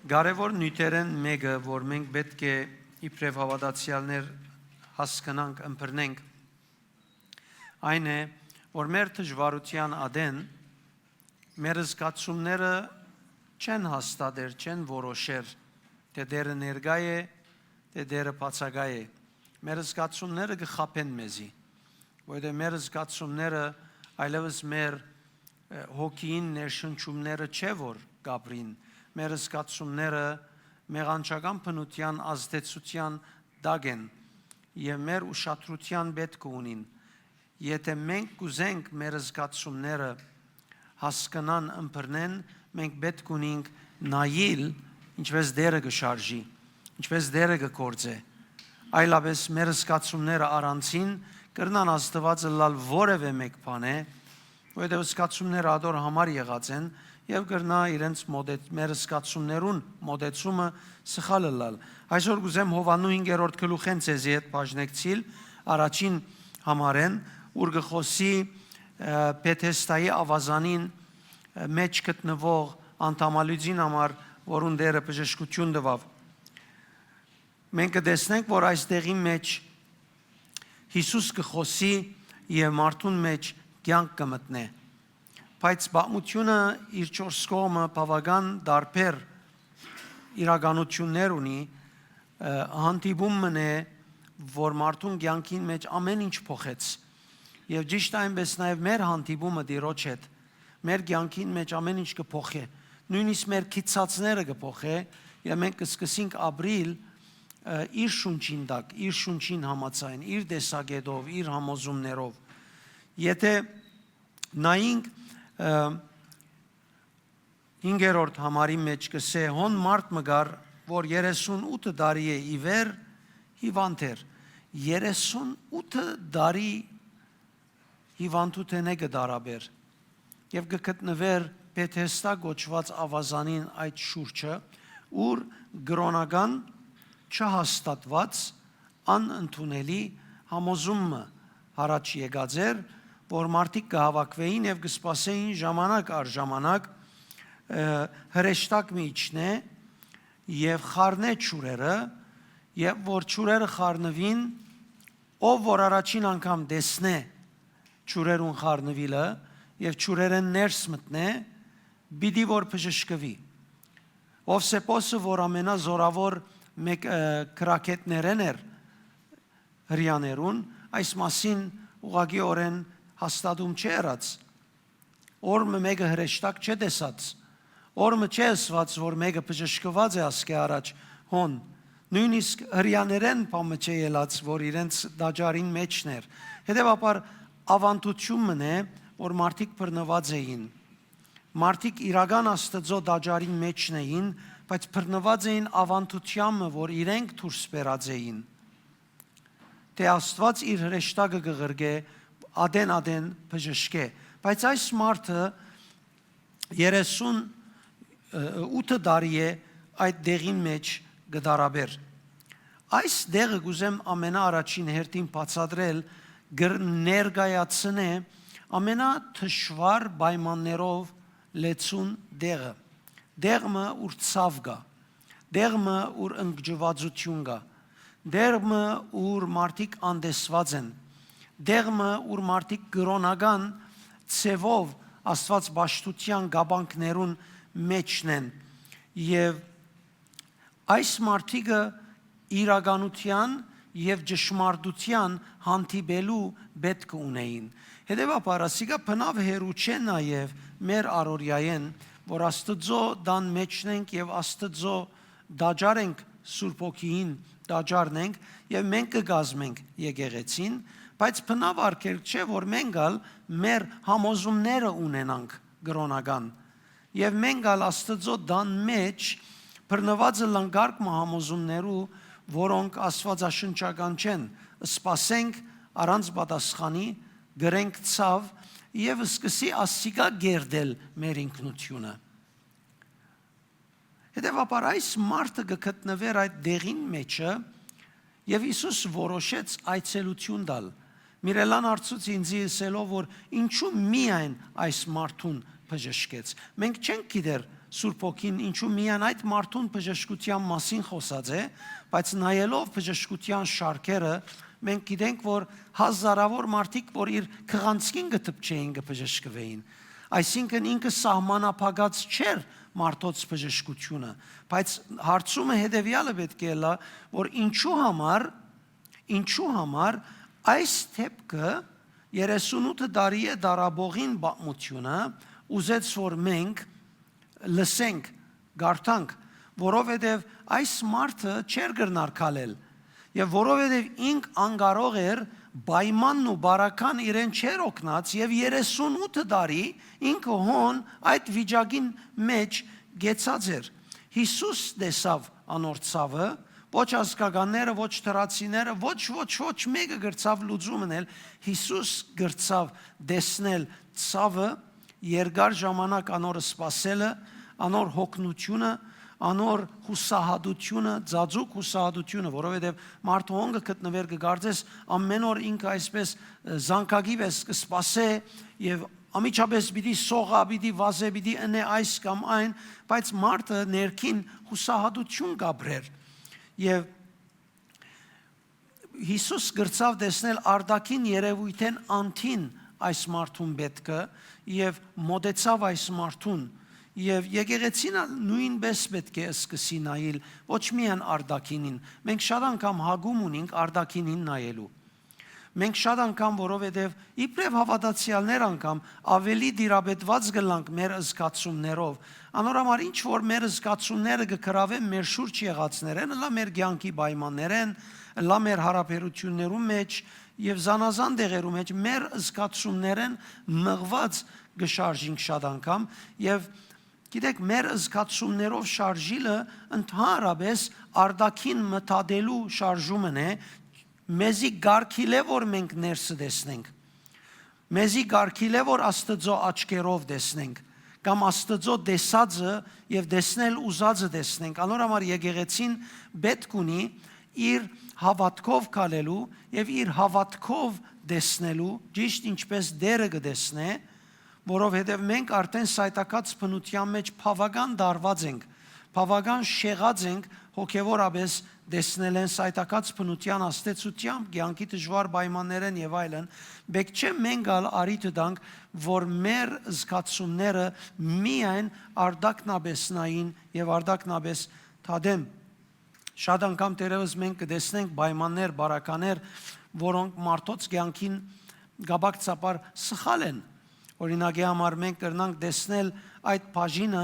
Կարևոր նյութերեն մեկը, որ մենք պետք է իբրև հավատացյալներ հասկանանք, ըմբռնենք, այն է, որ մեր դժվարության ադեն մեր զգացումները չեն հաստատեր, չեն որոշեր, թե դերը ներկա է, թե դերը բացակայ է։ Մեր զգացումները կխաբեն մեզի, որովհետև մեր զգացումները այլևս մեր հոգին ներշնչումները չէ, որ կապրին, մեր զգացումները մեղանչական բնության ազդեցության տակ են եւ մեր ուշադրության պետք ունին։ Եթե մենք կուզենք մեր զգացումները հասկանան, ըմբռնեն, մենք պետք ունենք նայել ինչպես դերը կշարժի, ինչպես դերը կգործե։ Այլապես մեր զգացումները առանցին կրնան Աստվածը լալ որևէ մեկ բան է, որովհետև զգացումները ադոր համար եղած են եւ կրնա իրենց մեր զգացումներուն մոդեցումը սխալը լալ։ Այսօր կուզեմ Հովաննու 5-րդ գլուխեն ցեզի հետ բաժնեկցիլ առաջին համարեն, ուր գխոսի Բեթեսդայի ավազանին մեջ գտնվող անդամալուծին համար, որուն դերը բժշկություն տվավ։ Մենք կտեսնենք, որ այստեղի մեջ Հիսուս կխոսի եւ մարդուն մեջ կյանք կմտնե։ Բայց բացությունը իր չորս կողմը բավական դարբեր իրականություններ ունի, հանդիպումն է, որ մարդուն կյանքին մեջ ամեն ինչ փոխեց։ Եվ ճիշտ այնպես նաև մեր հանդիպումը Տիրոջ հետ, մեր կյանքին մեջ ամեն ինչ կփոխի։ Նույնիսկ մեր քիծածները կփոխի, եւ մենք կսկսենք ապրիլ իր շունչին տակ, իր շունչին համաձայն, իր տեսակետով, իր համոզումներով։ Եթե նայենք 5-րդ համարի մեջ կսե հոն մարդ մգար, որ 38 տարի է իվեր հիվանդ էր, 38 տարի հիվանդութեն է կդարաբեր եւ կգտնվեր Բեթեսդա գոչված ավազանին այդ շուրջը, ուր գրոնական չհաստատված անընդունելի համոզումը հարաճ եկած էր, որ մարդիկ կհավաքվեին եւ կսպասեին ժամանակ առ ժամանակ հրեշտակ մի իջնե եւ խառնե ճուրերը, եւ որ ճուրերը խառնվին, ով որ առաջին անգամ տեսնե ճուրերուն խառնվիլը եւ ճուրերը ներս մտնե, պիտի որ բժշկվի։ Ովսեփոսը, որ ամենազորավոր մեկ կրակետներն էր հрьяաներուն, այս մասին ուղղակիորեն հաստատում չերած։ Օրը մեկը հրեշտակ չտեսած, օրը չէ ասված, որ մեկը բժշկված է ասկե առաջ հոն, նույնիսկ հрьяաներեն բամը չէ ելած, որ իրենց դաջարին մեջն էր։ Հետևաբար ավանդությունն է, որ մարդիկ բռնված էին։ Մարդիկ իրական Աստծո դաջարին մեջն էին, բայց բռնված էին ավանդությամը, որ իրենք դուրս բերած էին։ Թե Աստված իր հրեշտակը կղրգե, ադեն բժշկե։ Բայց այս մարդը 38 տարի է այդ դեղին մեջ գդարաբեր։ Այս դեղը կուզեմ ամենաառաջին հերթին բացատրել, ներկայացնե ամենաթշվար պայմաններով լեցուն դեղը։ Դեղը ուր ցավ կա, դեղը ուր ընկճվածություն կա, դեղը ուր մարդիկ անդեսված են, դեղը ուր մարդիկ կրոնական ցևով Աստված բաշխության գաբանքներուն մեջն են եւ այս մարդիկը իրականության եւ ճշմարտության հանդիպելու պետք ունեին։ Հետևաբար ասիկա բնավ հերու չէ նաեւ մեր առօրյայեն, որ Աստծո դան մեջն ենք եւ Աստծո դաջար ենք Սուրբ Օքին դաջարնենք եւ մենք կգազմենք եկեղեցին, բայց բնավ արկել չէ, որ մենք ալ մեր համոզումները ունենանք կրոնական եւ մենք ալ Աստծո դան մեջ բռնված լանգարկ համոզումներու, որոնք աստվածաշնչական չեն, սպասենք առանց պատասխանի, գրենք ցավ եւ սկսի ասիկա գերդել մեր ինքնությունը։ Հետևաբար այս մարդը կգտնվեր այդ դեղին մեջը եւ Հիսուս որոշեց այցելություն տալ։ Միրելան արծուց ինձի ասելով, որ ինչու միայն այս մարդուն բժշկեց։ Մենք չենք գիտեր Սուրբ Օքին ինչու միայն այդ մարդուն բժշկության մասին խոսած է, բայց նայելով բժշկության շարքերը մենք գիտենք, որ հազարավոր մարդիկ, որ իր քղանցքին գտպչեին կբժշկվեին։ Այսինքն ինքը սահմանափակած չէր մարդոց բժշկությունը, բայց հարցումը հետևյալը պետք է լա, որ ինչու համար այս թեփքը 38 տարի է դարաբողին բացմությունը ուզեց որ մենք լսենք, գարտանք, որովհետև այս մարդը չէր գրնար քալել եւ որովհետև ինք անկարող էր պայմանն ու բարական իրեն չէր օգնած եւ 38 տարի ինքը հոն այդ վիճակին մեջ գեցած էր Հիսուս տեսավ անոր ցավը ոչ ազգականները ոչ թրացիները ոչ մեկը գրծավ լուծումնել Հիսուս գրծավ դեսնել ցավը երկար ժամանակ անորը սпасելը անոր հոգնությունը անոր հուսահատությունը, ծածուկ հուսահատությունը, որովհետև մարդու հոնգը գտնվեր կգարձես ամեն օր ինքը այսպես զանկագի պես կսպասե եւ ամիջապես պիտի սողա, պիտի վազե, պիտի ընե այս կամ այն, բայց մարդը ներքին հուսահատություն կապրեր եւ Հիսուս գրծավ տեսնել արդակին երևույթեն անտին այս մարդուն պետքը եւ մոդեցավ այս մարդուն Եվ եկեղեցին նույնպես պետք է սկսի նայել ոչ միայն արդակինին մենք շատ անգամ հագում ունենք արդակինին նայելու մենք շատ անգամ որովհետև իբրև հավատացյալներ անգամ ավելի դիրապետված գլանք մեր զգացումներով անորամար ինչ որ մեր զգացումները կգրավեն մեր շուրջ եղածներեն լա մեր կյանքի պայմաններեն լա մեր հարաբերություններում մեջ եւ զանազան դեղերում մեջ մեր զգացումներեն մղված գշարժինք շատ անգամ եւ Գիտեք, մեր զգացումներով շարժիլը ընդհանրապես արդակին մտադելու շարժումն է, մեզի գարքիլ է, որ մենք ներսը տեսնենք, մեզի գարքիլ է, որ Աստծո աչքերով տեսնենք, կամ Աստծո տեսածը եւ տեսնել ուզածը տեսնենք, անորամար եկեղեցին պետք ունի իր հավատքով կալելու եւ իր հավատքով տեսնելու, ճիշտ ինչպես դերը կտեսնե որովհետև մենք արդեն սայտակած բնության մեջ բավական դարված ենք, բավական շեղած ենք հոգևորապես տեսնել են սայտակած բնության աստեցությամբ, կյանքի դժվար պայմաններեն եւ այլն, բեք չէ մենք արիթ տանք, որ մեր զգացումները միայն արդակնաբես նային եւ արդակնաբես թադեմ։ Շատ անգամ դերևս մենք կտեսնենք պայմաններ, բարականեր, որոնք մարդոց կյանքին գաբակցաբար սխալ են Օրինակի համար մենք կրնանք տեսնել այդ բաժինը,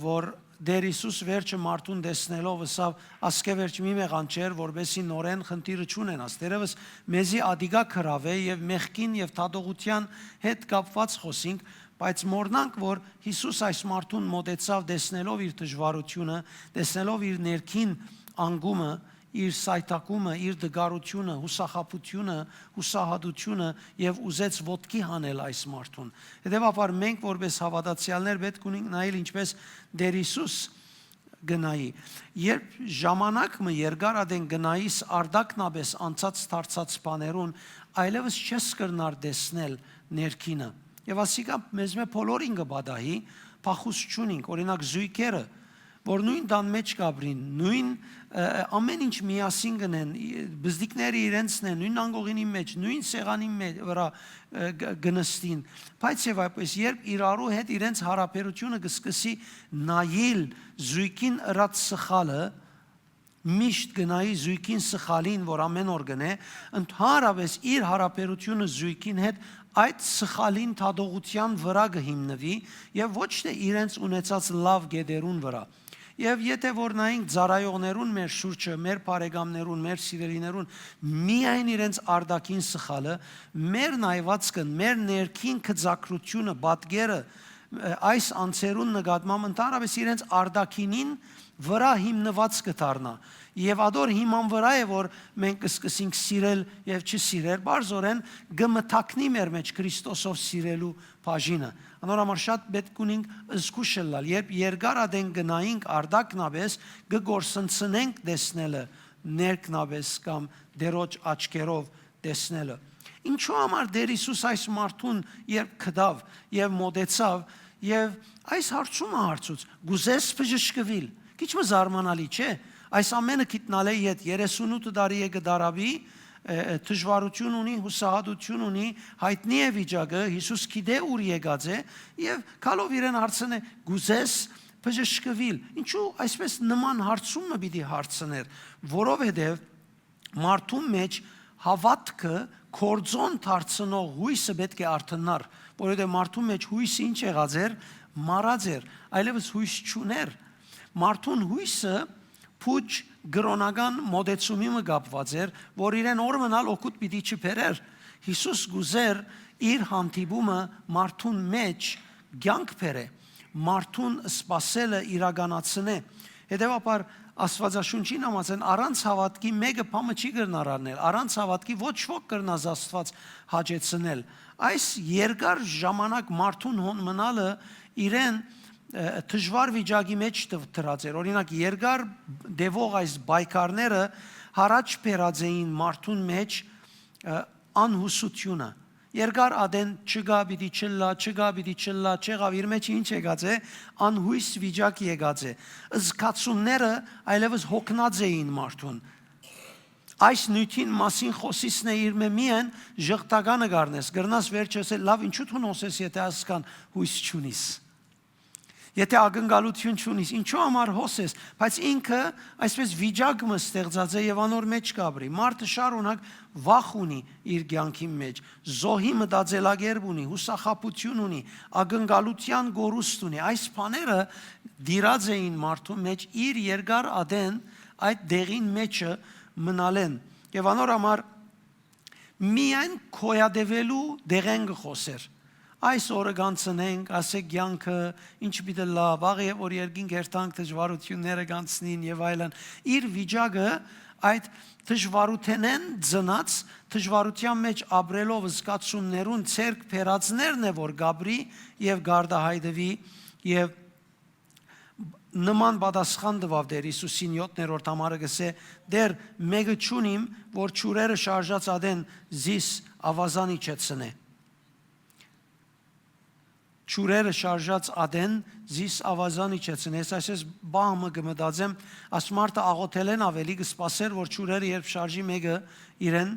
որ Դեր Հիսուս վերջը մարդուն տեսնելով ասավ ասկե վերջ մի մեղանչեր, որբեսի նորեն խնդիրը չունենաս։ Դերևս մեզի ադիգա քրավ է եւ մեղքին եւ թադողության հետ կապված խոսինք, բայց մորնանք, որ Հիսուս այս մարդուն մոտեցավ տեսնելով իր դժվարությունը, տեսնելով իր ներքին անգումը իր սայտակումը, իր դգարությունը, հուսախաբությունը, հուսահատությունը եւ ուզեց ոտքի հանել այս մարդուն։ Հետևաբար մենք որպես հավատացյալներ պետք ունենք նայել ինչպես Դեր Հիսուս գնայի։ Երբ ժամանակը երկարադեն գնայիս արդակնաբես անցած դարձած բաներուն, այլևս չես կրնար տեսնել ներքինը։ Եվ ասիկա մեզ մե բոլորին կբադահի, փախուստ չունենք, օրինակ զույգերը որ նույն դան մեջ կաբրին, նույն ամեն ինչ միասին գնեն, բզդիկները իրենցն են, նույն անգողինի մեջ, նույն սեղանի վրա գնստին, բայց եւ այպես երբ իրարու հետ իրենց հարաբերությունը կսկսի նայել զույգին ըրած սխալը, միշտ գնայի զույգին սխալին, որ ամեն օր գնե, ընդհանրապես իր հարաբերությունը զույգին հետ այդ սխալին թադողության վրա կհիմնվի եւ ոչ թե իրենց ունեցած լավ գեդերուն վրա Եվ եթե որ նայենք ծառայողներուն մեր շուրջը, մեր բարեկամներուն, մեր սիրելիներուն, միայն իրենց արդակին սխալը, մեր նայվածքն, մեր ներքին քծակրությունը, պատկերը այս անձերուն նկատմամբ ընդհանրապես իրենց արդակինին վրա հիմնված կդառնա։ Եվ ադոր հիման վրա է որ մենք կսկսենք սիրել եւ չսիրել, բարձորեն գմթակնի մեր մեջ Քրիստոսով սիրելու բաժինը։ Անորամար շատ պետք ունենք զգուշելալ, երբ երկարադեն գնայինք արդակնաբես կգործընծնենք տեսնելը, ներքնաբես կամ դերոջ աչքերով տեսնելը։ Ինչու համար Դեր Հիսուս այս մարդուն երբ կդավ եւ մոտեցավ եւ այս հարցումը հարցուց գուզես բժշկվել։ Քիչ մը զարմանալի չէ։ Այս ամենը գիտնալ է իդ 38 տարի է գդարավի դժվարություն ունի, հուսահատություն ունի, հայտնի է վիճակը, Հիսուս գիտե ուր եկած է եւ քալով իրեն հարցնե գուզես բժշկվել։ Ինչու այսպես նման հարցումը պիտի հարցներ, որովհետեւ մարդու մեջ հավատքը կորձոն դարձնող հույսը պետք է արթնար, որովհետեւ մարդու մեջ հույսը ինչ եղած էր, մարած էր, այլևս հույս չուներ։ Մարդուն հույսը փուջ գրոնական մոդեցումի մը կապված էր, որ իրեն օրմնալ օգուտ պիտի չբերեր։ Հիսուս գուզեր իր հանդիպումը մարդուն մեջ կյանք բերե, մարդուն սпасելը իրականացնե։ Հետևաբար Աստվածաշունչին համաձայն առանց հավատքի մեկը բամը չի կրնար առնել, առանց հավատքի ոչ ոք կրնազ Աստված հաճեցնել։ Այս երկար ժամանակ մարդուն հոն մնալը իրեն դժվար վիճակի մեջ դրած էր։ Օրինակ երկար դեվող այս բայկարները հարաճ բերած էին մարդուն մեջ անհուսությունը։ Երկար ադեն չգա պիտի չլա, չեղավ իր մեջ ինչ եկած է, անհույս վիճակ եկած է։ Զգացումները այլևս հոգնած էին մարդուն։ Այս նյութին մասին խոսիսն է իր միայն ժղտականը գարնես, գրնաս վերջս է լավ ինչու թուն հոսես, եթե ասկան հույս չունիս։ Եթե ակնկալություն չունիս, ինչու համար հոսես, բայց ինքը այսպես վիճակը ստեղծած է եւ անոր մեջ կապրի։ Մարդը շարունակ վախ ունի իր կյանքի մեջ, զոհի մտածելակերպ ունի, հուսախաբություն ունի, ակնկալության գորուստ ունի։ Այս բաները դիրած էին մարդու մեջ իր երկար ադեն այդ դեղին մեջը մնալեն։ Եվ անոր համար միայն քոյադևելու դեղեն գխոսեր։ Այս օրը կանցնենք, ասեք կյանքը ինչ պիտի լավ, աղի որ երկինք երթանք դժվարությունները կանցնին եւ այլն։ Իր վիճակը այդ դժվարութենեն ծնած, դժվարության մեջ ապրելով զգացումներուն ցերկ փերածներն է որ գաբրի եւ գարդահայտվի եւ նման պատասխան տվավ Տեր Հիսուսին 7-րդ համարը գսե դեր մեկը ճունիմ որ ճուրերը շարժած ադեն զիս ավազանի չեցնե Ճուրերը շարժած ադեն զիս ավազանի չեցնե այսպես բամը գմդածեմ ասմարտը աղոթել են ավելի կսպասեր որ ճուրերը երբ շարժի մեկը իրեն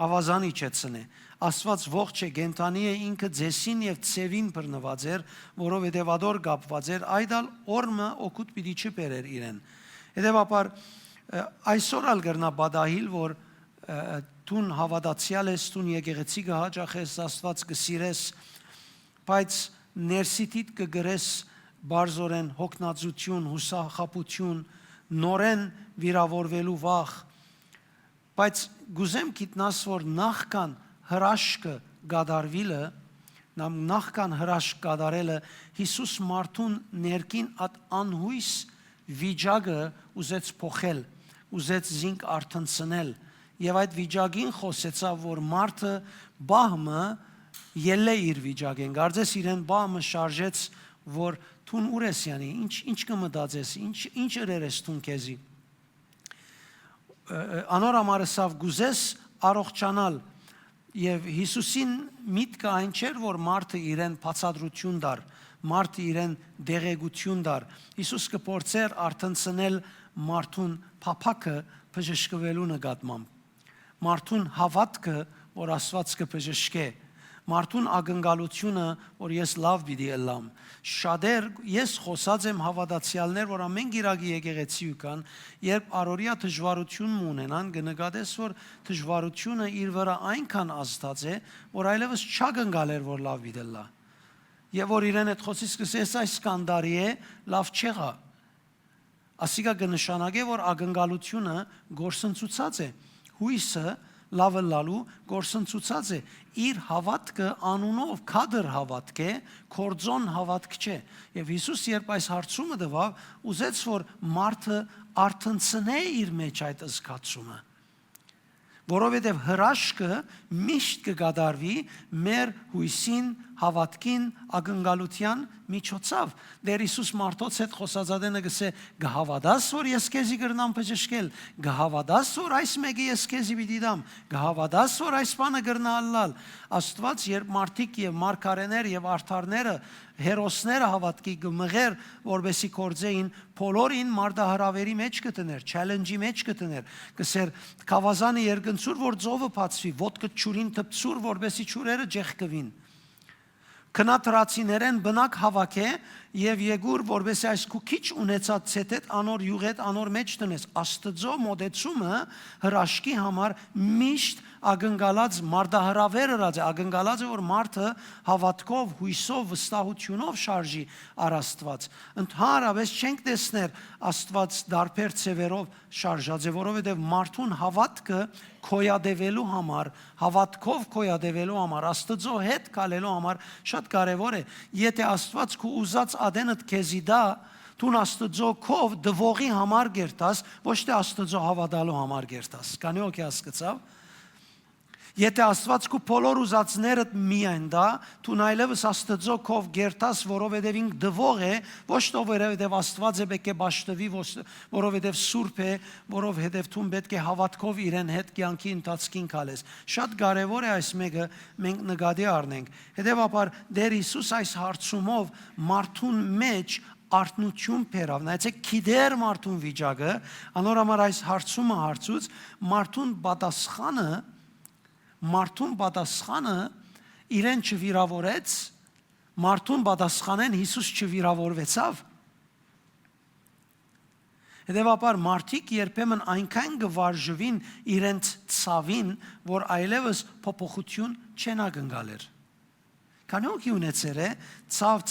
ավազանի չեցնե Աստված ողջ է գենտանի է ինքը ձեսին եւ ցևին բռնված էր որովհետեւ ադոր կապված էր այդալ օրմը օգուտ պիտի չբերեր իրեն հետեւաբար այսօր ալ գրնա բադահիլ որ տուն հավատացյալ ես տուն եկեղեցի կհաճախես Աստված կսիրես բայց ներսիտիդ կգրես բարձորեն հոգնածություն հուսախաբություն նորեն վիրավորվելու վախ բայց գուզեմ գիտնաս որ նախքան հրաշքը գադարվիլը նախքան հրաշք գադարելը Հիսուս մարդուն ներքին at անհույս վիճակը ուզեց փոխել ուզեց զինք արթնցնել եւ այդ վիճակին խոսեցավ որ մարդը բահմը ելե իր վիճակեն գարձես իրեն բամը շարժեց որ թուն ուրեսյանի ինչ կմտածես ինչ երես թուն քեզի անոր ամարսավ գուզես առողջանալ եւ Հիսուսին միտքը այն չէր որ մարդը իրեն բացատրություն դար մարդը իրեն դեղեցություն դար Հիսուս կփորձեր արթնցնել մարդուն փափակը բժշկվելու նկատմամբ մարդուն հավատքը որ Աստված կբժշկե Մարդուն ակնկալությունը, որ ես լավ պիտի ելամ։ Շատեր ես խոսած եմ հավատացյալներ, որ ամեն գիրակի եկեղեցի կան, երբ առօրյա դժվարություն ունենան, կնկատես, որ դժվարությունը իր վրա այնքան ազդած է, որ այլևս չակնկալեր, որ լավ պիտի լա։ Եվ որ իրեն այդ խոսից կսես այս կանդարի է, լավ չեղա։ Ասիկա կնշանակե, որ ակնկալությունը գործընծուցած է։ Հույսը լավը լալու գործընծուցած է իր հավատքը անունով քադր հավատք է կորձոն հավատք չէ եւ Հիսուս երբ այս հարցումը տվավ ուզեց որ մարդը արթնցնե իր մեջ այդ զգացումը որովհետեւ հրաշքը միշտ կգադարվի մեր հույսին հավատքին ակնկալության միջոցով Տեր Հիսուս մարդոց հետ խոսածադենը գսե գհավադաս որ ես քեզի գրնամ բժշկել գհավադաս որ այս մեկը ես քեզի պիտի դամ գհավադաս որ այս բանը գրնա ալլալ Աստված երբ մարդիկ եւ մարգարեներ եւ արդարները հերոսները հավատքի գմղեր որբեսի կորձեին բոլորին մարդահրավերի մեջ կտներ չալենջի մեջ կտներ գսեր կավազանը երկնցուր որ ծովը բացվի ոտքը ճուրին տպցուր որբեսի ճուրերը ջեղկվին Քնատրացիներեն բնակ հավաք է եւ եգուր որբեսի այս քուքիչ ունեցած ցետետ անոր յուղետ անոր մեջ տնես Աստծո մոդեցումը հրաշքի համար միշտ ակնկալած մարդահրավեր ըրած է ակնկալած է որ մարդը հավատքով հույսով վստահությունով շարժի առ Աստված ընդհանրապես չենք տեսներ Աստված դարբեր ցևերով շարժած է որովհետեւ մարդուն հավատքը քոյադևելու համար հավատքով քոյադևելու համար Աստծո հետ գալելու համար շատ կարևոր է եթե Աստված քու ուզած ադենդ քեզի դա Տուն Աստծո քով դվողի համար գերտաս ոչ թե Աստծո հավատալու համար գերտաս կանի օքե հասկացավ Եթե Աստված քու բոլոր ուզածներդ միայն դա դու այլևս Աստծո քով գերտաս որովհետև ինք դվող է ոչ թե որովհետև Աստված է պետք է ճաշտվի որովհետև սուրբ է որովհետև դու պետք է հավատքով իրեն հետ կյանքի ընթացքին քալես շատ կարևոր է այս մեկը մենք նկատի առնենք հետևաբար Տեր Հիսուս այս հարցումով մարդուն մեջ արտնություն բերավ նայեցեք քիդեր մարդուն վիճակը անորամար այս հարցումը հարցուց մարդուն պատասխանը իրեն չվիրավորեց մարդուն պատասխանեն Հիսուս չվիրավորվեցավ Հետևաբար մարդիկ երբեմն այնքան գվարժվին իրենց ցավին որ այլևս փոփոխություն չեն ակնկալեր Կանոքի ունեցեր է ցավ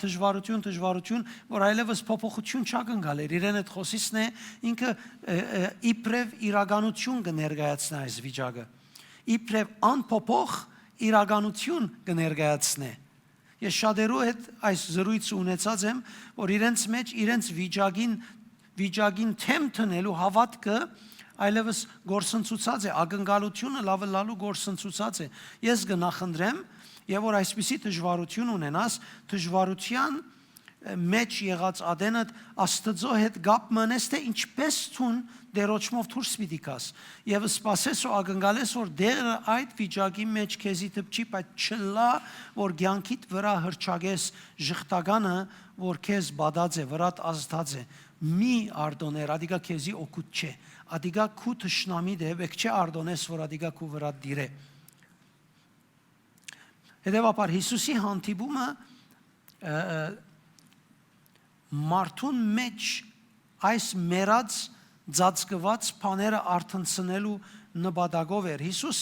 դժվարություն որ այլևս փոփոխություն չակնկալեր իրեն այդ խոսիցն է ինքը իբրև իրականություն կներկայացնի այս վիճակը իբրև անփոփոխ իրականություն կներկայացնի Ես շատերու հետ այս զրույցը ունեցած եմ որ իրենց մեջ իրենց վիճակին թեմ տնելու հավատքը այլևս գործընծուցած է ակնկալությունը լավը գործընծուցած է Ես կնախնդրեմ եւ որ այսպիսի դժվարություն ունենաս դժվարության մեջ եղած ադենդ Աստծո հետ գապ մնես թե ինչպես ցուն դերոճմով դուրս պիտի կաս եւ սպասես ու ակնկալես որ դերը այդ վիճակի մեջ քեզի տպչի բայց չլա որ ցանկիդ վրա հրճագես ժխտականը որ քեզ բադած է վրատ ազդած է մի արդոներ ադիգա քեզի օգուտ չէ ադիգա քու թշնամի դե եք չէ արդոնես որ ադիգա քու վրա դիրե հետեւաբար Հիսուսի հանդիպումը մարդուն մեջ այս մերած ծածկված բաները արթնցնելու նպատակով էր Հիսուս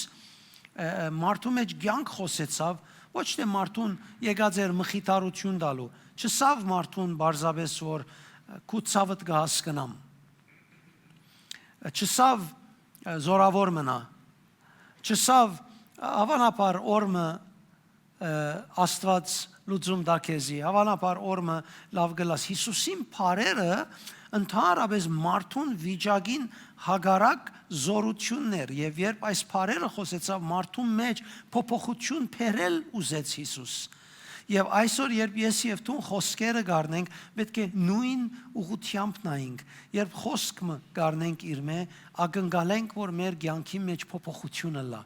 մարդու մեջ կյանք խոսեցավ ոչ թե մարդուն եկած էր մխիթարություն տալու չսավ մարդուն բարձաբես որ քու ցավդ կհասկանամ չսավ զորավոր մնա չսավ հավանաբար օրը Աստված լուծում դա քեզի հավանաբար օրը լավ գլաս Հիսուսին բարերը ընդհանրապես մարդուն վիճակին հագարակ զորություններ եւ երբ այս բարերը խոսեցավ մարդուն մեջ փոփոխություն բերել ուզեց Հիսուս եւ այսօր երբ ես եւ դու խոսքերը գառնենք պետք է նույն ուղղությամբ նայենք երբ խոսքը գառնենք իր մե ակնկալենք որ մեր կյանքի մեջ փոփոխությունը լա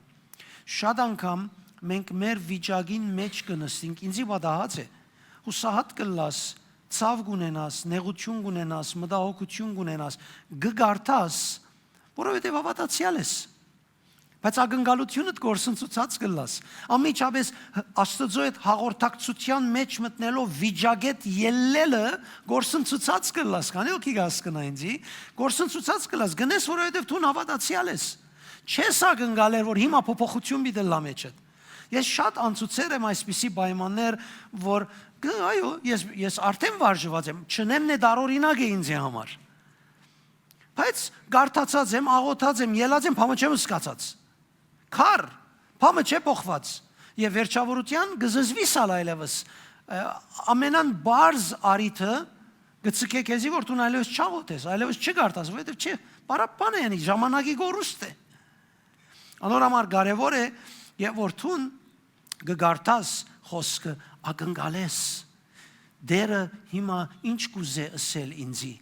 շատ անգամ մենք մեր վիճակին մեջ կնստենք ինձի պատահած է հուսահատ կլաս ցավ գունենաս նեղություն գունենաս մտահոգություն գունենաս գգարտաս որովհետև հավատացյալ ես բայց ակնկալությունդ գործընծուցած կլաս ամիջապես Աստծո հետ հաղորդակցության մեջ մտնելով վիճակետ ելլելը գործընծուցած կլաս քանի օքի հասկնա ինձի գործընծուցած կլաս գնես որովհետև դու հավատացյալ ես չես ակնկալեր որ հիմա փոփոխություն պիտի լա մեջդ Ես շատ անցուցեր եմ այսպիսի պայմաններ, որ այո, ես արդեն վարժված եմ, չնեմ նե դարօրինակ է ինձ համար։ Բայց գարտացած եմ, աղոթած եմ, ելած եմ, փամը չեմ սկացած։ Քար, փամը չէ փոխված։ Եվ վերջավորության գզզվի սալ այլևս ամենան բարձ արիթը գցկե քեզի որ դու այլևս չաղոթես, այլևս չգարտաս, որովհետև չէ, պարապան է, ժամանակի գորուստ է։ Անորամար կարևոր է Եվ որ դու գարտաս խոսքը ակնկալես։ Դերը հիմա ինչ կուզե ասել ինձի։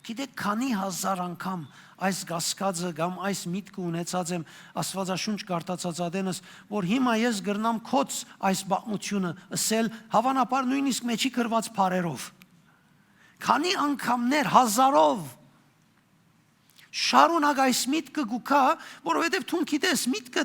Գիտեք, քանի հազար անգամ այս գասկածը կամ այս միտքը ունեցած եմ Աստվածաշունչ կարտացած ադենս, որ հիմա ես գրնամ քոց այս բաղմությունը ասել, հավանաբար նույնիսկ մեջի գրված բառերով։ Քանի անգամներ, հազարով շարունակ այս միտքը գուքա, որովհետև դու գիտես միտքը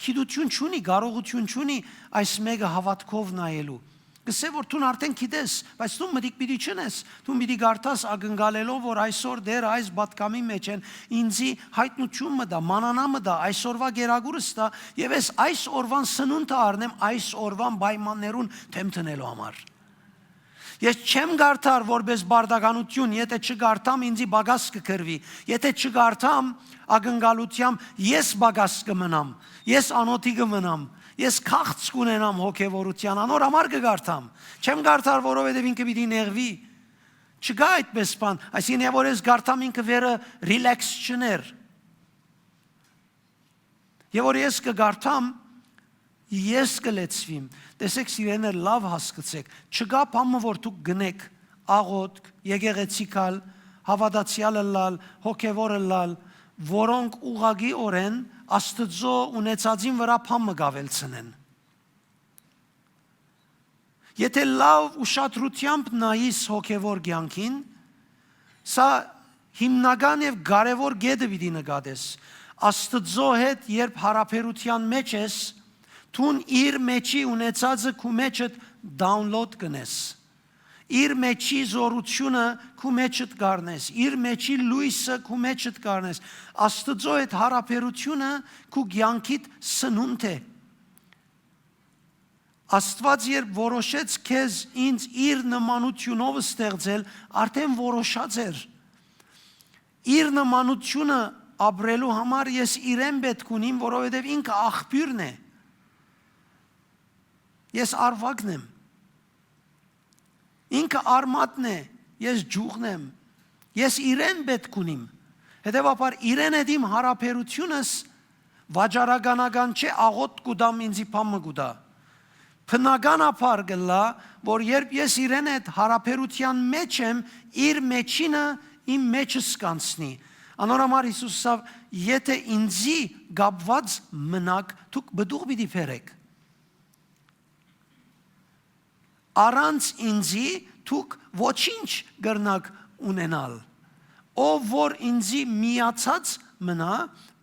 գիտություն չունի, կարողություն չունի այս մեկը հավատքով նայելու։ Գսե որ դու արդեն գիտես, բայց դու մտիկ պիտի չնես, դու պիտի գարտաս ակնկալելով, որ այսօր դեր այս բատկամի մեջ են ինձի հայտնությունը դա, մանանամը դա, այսօրվա գերագուրս դա, եւ այս օրվան սնունդը առնեմ այս օրվան պայմաններուն թեմ տնելու համար։ Ես չեմ գարտար որպես բարդականություն, եթե չգարտամ ինձի բագաս կգրվի, եթե չգարտամ ակնկալությամբ ես բագաս կմնամ, ես անոթի կմնամ, ես քաղց կունենամ հոգևորության, անոր համար կգարտամ, չեմ գարտար որովհետև ինքը պիտի նեղվի, չկա այդպես բան, այսինքն որ ես գարտամ ինքը վերը ռիլեքս չներ, եւ որ ես կգարտամ ես կլեցվիմ, տեսեք սիրեներ լավ հասկացեք, չկա բանը որ դուք գնեք աղոթք, եկեղեցիկալ, հավատացյալը լալ, հոգևորը լալ, որոնք ուղագի օրեն Աստծո ունեցածին վրա բանը գավելցնեն։ Եթե լավ ուշադրությամբ նայես հոգևոր կյանքին, սա հիմնական եւ կարևոր կետը պիտի նկատես։ Աստծո հետ երբ հարաբերության մեջ ես, Տուն իր մեջի ունեցածը քու մեջդ դաունլոդ կնես, իր մեջի զորությունը քու մեջդ կառնես, իր մեջի լույսը քու մեջդ կառնես, Աստծո հետ հարաբերությունը քու կյանքիդ սնունդ է։ Աստված երբ որոշեց քեզ ինձ իր նմանությունով ստեղծել, արդեն որոշած էր։ Իր նմանությունը ապրելու համար ես իրեն պետք ունիմ, որովհետև ինքը աղբյուրն է։ Ես արվակն եմ, ինքը արմատն է, ես ջուղն եմ, ես իրեն պետք ունիմ, հետևաբար իրեն հետ իմ հարաբերությունս վաճառականական չէ, աղոտ կուդամ ինձի բամը կուդա, բնականաբար գլա, որ երբ ես իրեն հետ հարաբերության մեջ եմ, իր մեջինը իմ մեջս կանցնի, անոր համար Հիսուս ասավ, եթե ինձի գապված մնաք, դուք բդուղ պիտի բերեք, առանց ինձի դուք ոչինչ կրնաք ունենալ, ով որ ինձի միացած մնա,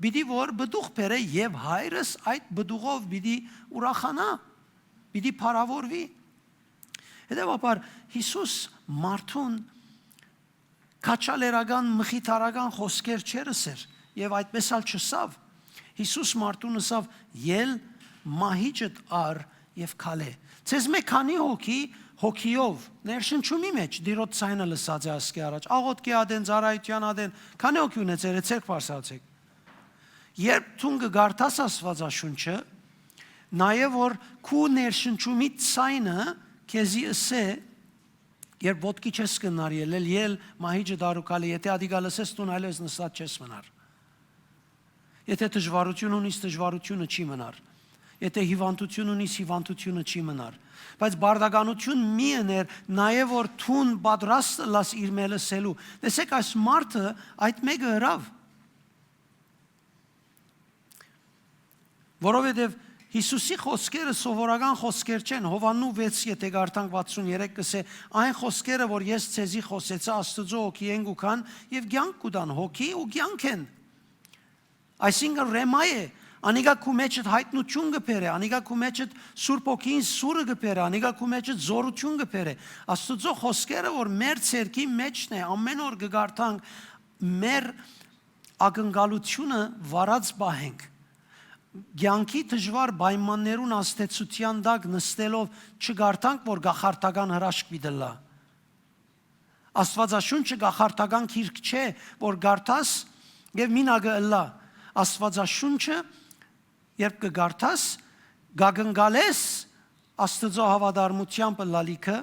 պիտի որ բդուղ բերե եւ հայրս այդ բդուղով պիտի ուրախանա, պիտի փառավորվի։ Հետևաբար Հիսուս մարդուն քաչալերական, մխիթարական խոսքեր չերսեր եւ այդպես ալ չսավ։ Հիսուս մարդուն ասավ. «Ել մահիճդ առ եւ քալե»։ Ձեզ մեկ քանի հոգիով ներշնչումի մեջ դիրոց ցայնը լսած է ասկի առաջ, աղոթքի ադեն, ծառայության ադեն, քանի հոգի ունեցել եք, ցերկ բարձրացեք։ Երբ դու կգարտաս Աստվածաշունչը, նաեւ որ քու ներշնչումի ցայնը քեզի ասե, երբ ոտքի չես կնար ել մահիճը դարուկալի, եթե ադիգա լսես դու այլևս նստած չես մնար։ Եթե դժվարություն ունիս, դժվարությունը չի մնար։ Եթե հիվանդություն ունիս, հիվանդությունը չի մնար։ Բայց բարդականություն մի ըներ, նաև որ թուն պատրաստ լաս իր մելը սելու։ Տեսեք այս մարդը այդ մեկը հրավ։ Որովհետև Հիսուսի խոսքերը սովորական խոսքեր չեն, Հովաննու 6 եթե գարտանք 63 կսե, այն խոսքերը, որ ես ցեզի խոսեցա Աստծո հոգի են գուքան եւ կյանք կուտան, հոգի ու կյանք են։ Այսինքն ռեմա է, անիգա քու մեջդ հայտնություն կբերե, անիգա քու մեջդ Սուրբ Հոգին սուրը կբերե, անիգա քու մեջդ զորություն կբերե։ Աստծո խոսքերը, որ մեր ցերքի մեջն է, ամեն օր կգարտանք, մեր ակնկալությունը վարած բահենք։ Կյանքի դժվար պայմաններուն աստեցության դակ նստելով չգարտանք, որ գախարտական հրաշք պիտի լա։ Աստվածաշունչը գախարտական գիրք չէ, որ գարտաս եւ մինագը լա։ Աստվածաշունչը երբ կգարտաս, գագնգալես Աստծո հավատարմությամբ լալիքը,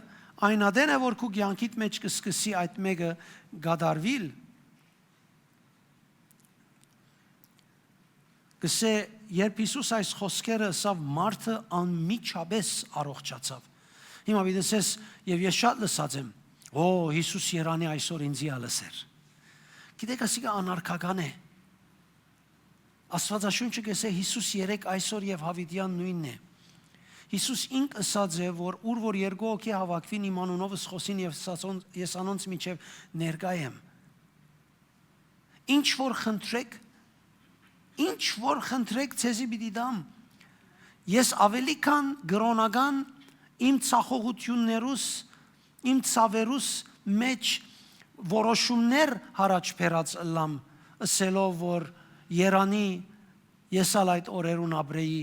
այն ադեն է, որ քու կյանքիդ մեջ կսկսի այդ մեկը գադարվիլ։ Կսե երբ Հիսուս այս խոսքերը ասավ, մարդը անմիջապես առողջացավ։ Հիմա դիտես, եւ ես շատ լսած եմ, Հիսուս երանի այսօր ինձի ալսեր։ Գիտեք, ասիկա անարքական է։ Աստվածաշունչը գսե Հիսուս երեք այսօր եւ հավիտյան նույնն է։ Հիսուս ինք ասած է, որ ուր որ երկու հոգի հավաքվին իմ անունովս խոսին եւ ես անոնց միջև ներկա եմ։ Ինչ որ խնդրեք ցեզի պիտի դամ։ Ես ավելի քան գրոնական իմ ցախողություններուս, իմ ցավերուս մեջ որոշումներ հարաճ բերած լամ, ասելով որ Երանի ես ալ այդ օրերուն ապրեի,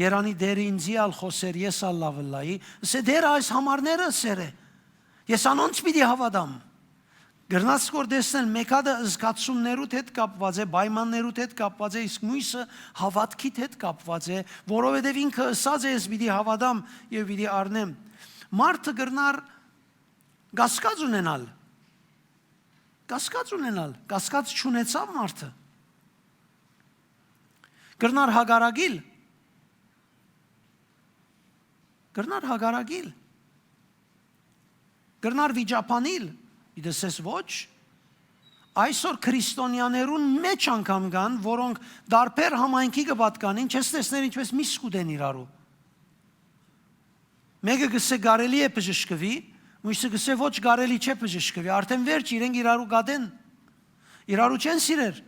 Երանի դեր ինձիալ խոսեր, ես ալ լավլայի, ասե դեր այս համարները ասեր է, ես անոնց պիտի հավատամ։ Գրնաց որ դեսնեն մեկադը զգացումներուդ հետ կապված է, պայմաններուդ հետ կապված է, իսկ մյուսը հավատքիդ հետ կապված է, որովհետև ինքը ասած է ես պիտի հավատամ եւ պիտի առնեմ։ Մարդը գրնար կասկած ունենալ, կասկած չունեցավ մարդը։ Գրնար հագարագիլ, գրնար վիճապանիլ, իդեսես ոչ, այսօր քրիստոնյաներուն մեջ անգամ կան, որոնք դարբեր համայնքի կպատկանին, չես տեսներ ինչպես միս կուդեն իրարու։ Մեկը գսե գարելի է բժշկվի, մյուսը գսե ոչ գարելի չէ բժշկվի, արդեն վերջ իրենք իրարու գադեն, իրարու չեն սիրեր։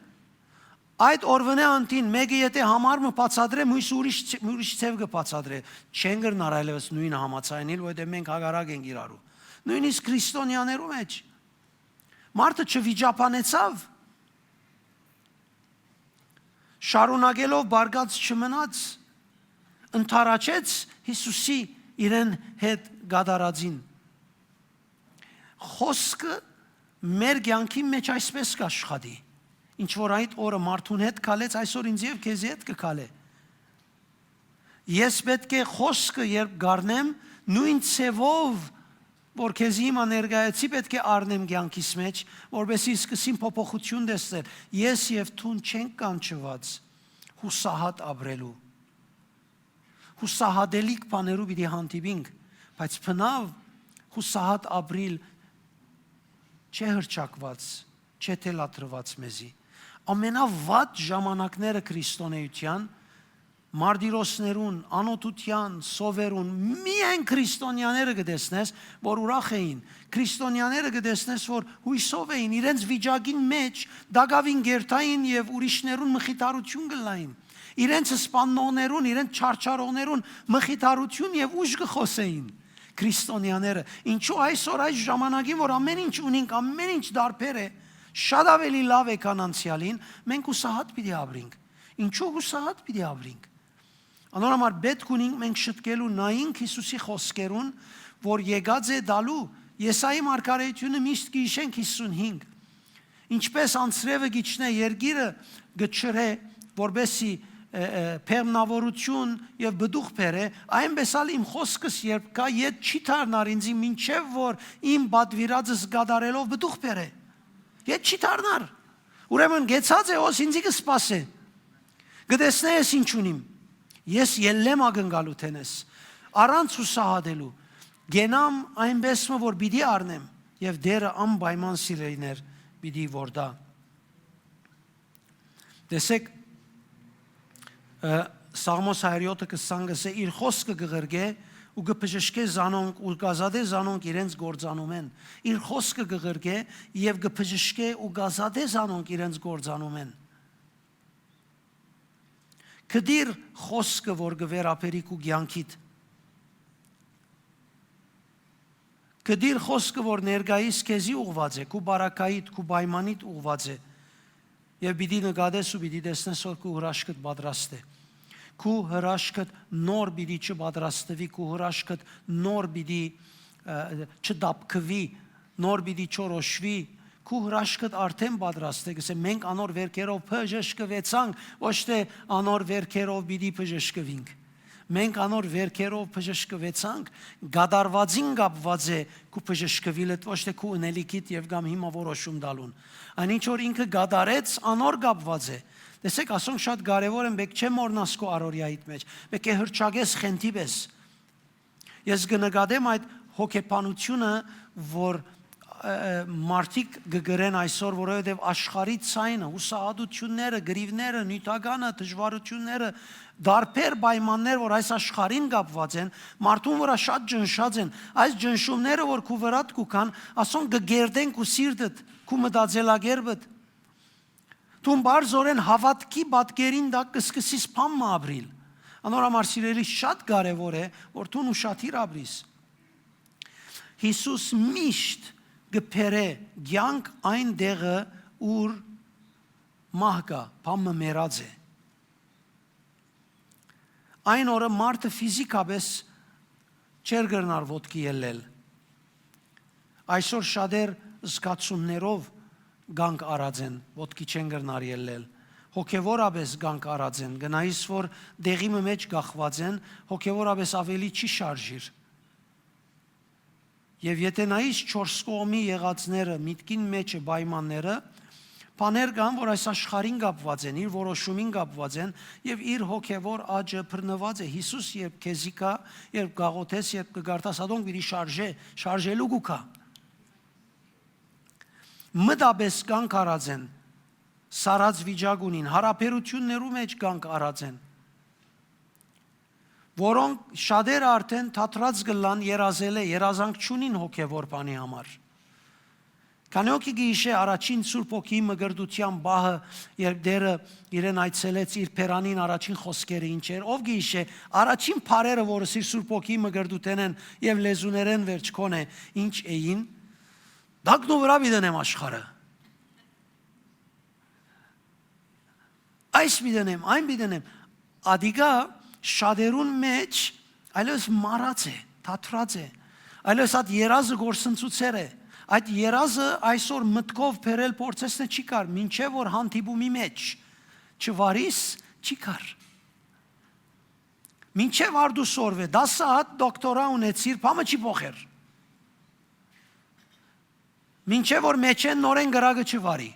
Այդ օրվնե անտին մեկը եթե համարմը բացադրե, մյուսը ուրիշ ցև կբացադրե, չեն գրնար այլևս նույնը համացայինիլ, որովհետև մենք հագարակ ենք իրարու։ Նույնիսկ քրիստոնյաներու մեջ մարդը չվիճապանեցավ, շարունակելով բարգած չմնաց, ընդառաջեց Հիսուսի իրեն հետ գադարածին։ Խոսքը մեր կյանքի մեջ այսպես կաշխատի, ինչ որ այդ օրը մարդուն հետ կալեց, այսօր ինձ եւ քեզի հետ կկալե։ Ես պետք է խոսքը երբ գառնեմ, նույն ցևով որ քեզի հիմա ներկայացի պետք է առնեմ կյանքիս մեջ, որովհետեւ սկսեմ փոփոխություն տեսնել։ Ես եւ թուն չենք կանչված հուսահատ ապրելու։ Հուսահատելիք բաներու պիտի հանդիպինք, բայց բնավ հուսահատ ապրիլ չէ հրճակված, չէ թելադրված մեզի։ Ամենավատ ժամանակները քրիստոնեության Մարդիրոսներուն, անօթության, սովերուն, միայն քրիստոնյաները կտեսնես, որ ուրախ էին, քրիստոնյաները կտեսնես, որ հույսով էին, իրենց վիճակին մեջ դագավին գերտային եւ ուրիշներուն մխիթարություն կլային, իրենց սպանողներուն, իրենց չարչարողներուն մխիթարություն եւ ուժ կխոսեին, քրիստոնյաները, ինչու այսօր այս ժամանակին, որ ամեն ինչ ունենք, ամեն ինչ դարբեր է, շատ ավելի լավ է քան անցյալին, մենք հուսահատ պիտի ապրենք, ինչու հուսահատ պիտի ապրենք։ Անորամար պետք ունենք մենք շտկելու նայինք Հիսուսի խոսքերուն, որ եկած է դալու Եսայի մարգարեությունը միշտ գիշենք 55։ Ինչպես անցրևը գիչնե երգիրը գչրե, որբեսի պերմնավորություն եւ բդուղ բերե, այնպես ալ իմ խոսքս երբ կա ետ չի դառնար ինձի մինչև որ իմ բադվիրածս գադարելով բդուղ բերե։ Ետ չի դառնար։ Ուրեմն գեցած է ոս ինձի կսպասե։ Գտեսնե ես ինչ ունիմ։ Ես ելլեմ ագնգալու թենես, առանց հուսահատելու, գենամ այնպես որ պիտի առնեմ եւ դերը անպայման սիրելիներ պիտի որ դա։ Տեսեք Սաղմոս 107:20-ը իր խոսքը կղրգե ու կբժշկե զանոնք ու կազադե զանոնք իրենց գործանում են։ Իր խոսքը կղրգե եւ կբժշկե ու կազադե զանոնք իրենց գործանում են։ Կդիր խոսքը, որ գվերապերի քու կյանքիդ։ Կդիր խոսքը, որ ներկայիս քեզի ուղված է, քու բարակայիդ, քու պայմանիդ ուղված է։ Եվ պիտի նկատես ու պիտի տեսնես, որ քու հրաշքդ պատրաստ է։ Քու հրաշքդ նոր պիտի չպատրաստվի, քու հրաշքդ նոր պիտի չդապկվի, նոր պիտի չորոշվի։ Քու հրաշքդ արդեն պատրաստ է, գսե մենք անոր վերքերով բժշկվեցանք, ոչ թե անոր վերքերով պիտի բժշկվինք։ Մենք անոր վերքերով բժշկվեցանք, գադարվածին կապված է քու բժշկվիլդ, ոչ թե քու ունելիքիդ եւ կամ հիմա որոշում տալուն։ Այնինչ որ ինքը գադարեց, անոր կապված է։ Տեսեք, ասոնք շատ կարևոր են, մեկ չեմ օրնաս քո առօրյայիդ մեջ։ Մեկ է հրճագես խենթիպես։ Ես կնկատեմ այդ հոգեբանությունը, որ մարդիկ գգրեն այսօր, որովհետև աշխարհի ցայնը, հուսահատությունները, գրիվները, նյութականը, դժվարությունները, դարբեր պայմաններ, որ այս աշխարհին կապված են, մարդուն վրա շատ ջնշած են, այս ջնշումները, որ քու վրատ կուքան, ասոն կգերդեն քու սիրտդ, քու մտածելակերպդ։ Դու բարձորեն հավատքի պատկերին դա կսկսես փամը ապրիլ։ Անորամար սիրելի շատ կարևոր է, որ դու ուշադիր ապրիս։ Հիսուս միշտ գբերե ցանկ այն դեղը ուր մահկա փամը մեռած է։ Այն օրը մարդը ֆիզիկապես չեր գնար ոտքի ելնել։ Այսօր շատեր զգացումներով գանք արած են, ոտքի չեն գնար ելնել։ Հոգևորապես գանք արած են, գնայիս որ դեղի մեջ գախված են, հոգևորապես ավելի չի շարժիր։ Եվ եթե նայես 4 կողմի եղածները, միտքին մեջը պայմանները, բաներ կան, որ այս աշխարհին կապված են, իր որոշումին կապված են եւ իր հոգևոր աճը բռնված է։ Հիսուս երբ քեզի կա, երբ գաղոթես, երբ կգարտաս ադոնք վիրի շարժելու գուքա։ Մտաբես կանք արած են, սարած վիճակունին, հարաբերություններու մեջ կանք արած են, որոնք շատերը արդեն թատրած գլան երազել է, երազանք չունին հոգևոր բանի համար։ Քանի օքի գիշե առաջին Սուրբ Օքի մգրդության բահը, երբ դերը իրեն այցելեց իր փերանին առաջին խոսքերը ինչ էր, ով գիշե առաջին փարերը, որը Սուրբ Օքի մգրդութեն են եւ լեզուներեն վերջ կոնե, ինչ էին, դակնու վրա բիդենեմ աշխարը։ Այս բիդենեմ, այն բիդենեմ, ադիգա շատերուն մեջ այլոց մարած է, թատրած է, այլոց այդ երազը գործընծուցեր է, այդ երազը այսօր մտքով բերել փորձեսնը չի կար, մինչև որ հանդիպումի մեջ չվարիս չի կար։ Մինչև արդու սորվե, 10 հատ դոկտորա ունեցիր, բամը չի փոխեր։ Մինչև որ մեջ են նորեն գրագը չվարի։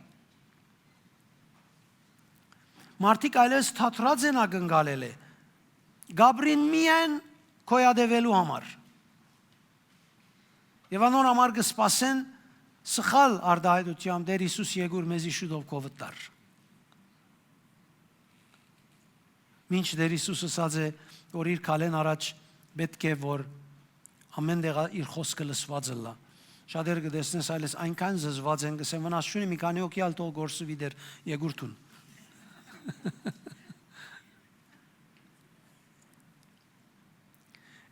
Մարդիկ այլոց թատրած են ակնկալել է, Գաբրին միայն կոյադևելու համար։ Եվ անոր համար կսպասեն սխալ արդահայտությամբ Տեր Հիսուս եկուր մեզի շուտով կովտար։ Մինչ Տեր Հիսուսը ասած է, որ իր քալեն առաջ պետք է որ ամեն դեղա իր խոսքը լսված լա։ Շատերը կտեսնես այլես այնքան զզված են, կսեն վնաս չունի մի քանի օքի ալ թող գործվի դեր եկուրթուն։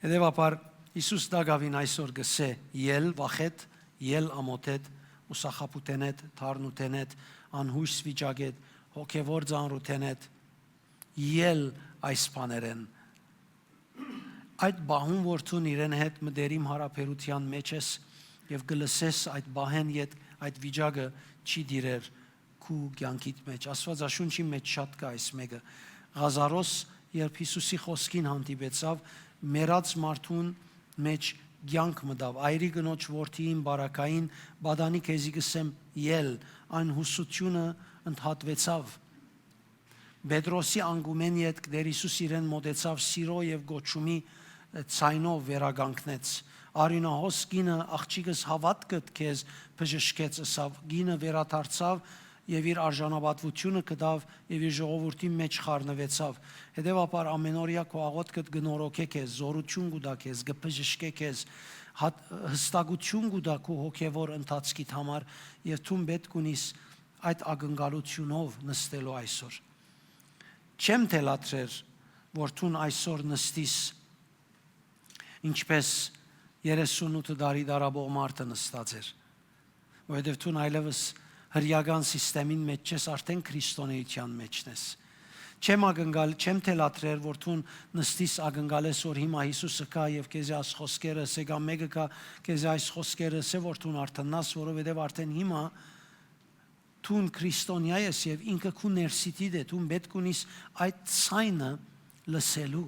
Հետևաբար Հիսուս դագավին այսօր գսե ել վախետ, ել ամոթետ, ուսախապուտենետ, թարնուտենետ, անհույս վիճակետ, հոգևոր ծանրութենետ, ել այս բաներեն։ Այդ բահուն որդուն իրեն հետ մդերիմ հարաբերության մեջ ես եւ գլսես այդ բահեն յետ այդ վիճակը չի դիրեր քու կյանքիդ մեջ։ Աստվածաշունչի մեջ շատ կա այս մեկը։ Ղազարոս երբ Հիսուսի խոսքին հանդիպեցավ, մերած մարդուն մեջ կյանք մտավ, այրի գնոջ որդիին բարակային, բադանի քեզի գսեմ ել, այն հուսությունը ընդհատվեցավ։ Պետրոսի անգումեն յետ Տեր Հիսուս իրեն մոտեցավ սիրո եւ գոչումի ցայնով վերագանքնեց։ Արինահոս գինը աղջիկս հավատքդ քեզ բժշկեց ըսավ, գինը վերադարձավ եւ իր արժանապատվությունը կդավ եւ իր ժողովրդի մեջ խառնվեցավ։ Հետևաբար ամենօրյա քո աղոթքդ գնորոքե քեզ, զորություն կուտա քեզ, գբժշկե քեզ, հստակություն կուտա քո հոգեվոր ընթացքիդ համար եւ դու պետք ունիս այդ ակնկալությունով նստելու այսօր։ Չեմ թելադրել, որ դու այսօր նստիս ինչպես 38 տարի դարաբող մարդը նստած էր, որովհետև դու այլևս հրյական սիստեմին մեջ ես, արդեն քրիստոնեության մեջն ես։ Չեմ թելադրել, որ դու նստիս ակնկալես, որ հիմա Հիսուսը կա եւ քեզ այս խոսքերը, սեգա մեկը կա, քեզ այս խոսքերը, սե որ դու արդենաս, որովհետև արդեն հիմա դու քրիստոնյա ես եւ ինքը քու ներսիտիդ է, դու պետք ունիս այդ ցայնը լսելու։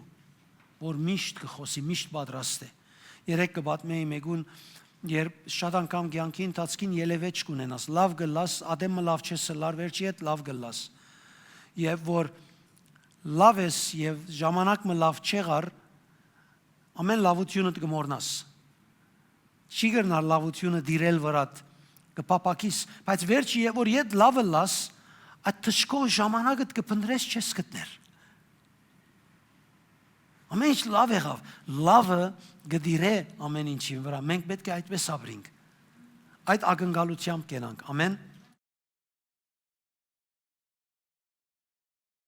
որ միշտ կխոսի, միշտ պատրաստ է։ Երեք կպատմեի մեկուն, երբ շատ անգամ կյանքի ընթացքին ելևեջ կունենաս, լավ գլաս, ադեմը լավ չես լար, վերջի հետ լավ գլաս։ Եվ որ լավ ես եւ ժամանակը լավ չեղար, ամեն լավությունը կմոռնաս։ Չի գնալ լավությունը դիրել վրատ, կփապակիս, բայց վերջի եւ որ իդ լավը լաս, այդ թշկող ժամանակը կփնտրես չես գտներ։ Ամեն ինչ լավ եղավ, լավը գդիրե ամեն ինչի վրա, մենք պետք է այդպես ապրենք, այդ ակնկալությամբ կենանք, ամեն։